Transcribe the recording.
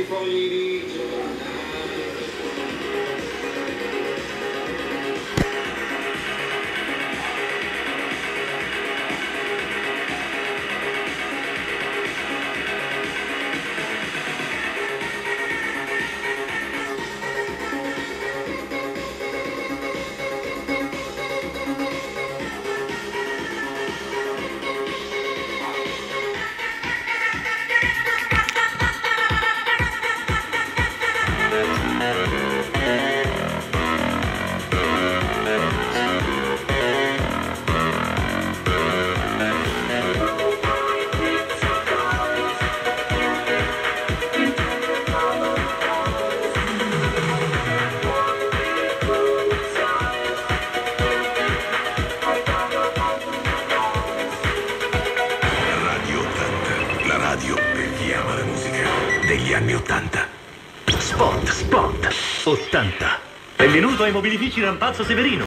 Fogli di giornata. Radio per chi ama la musica degli anni 80. Spot 80. Benvenuto ai mobilifici Rampazzo Severino.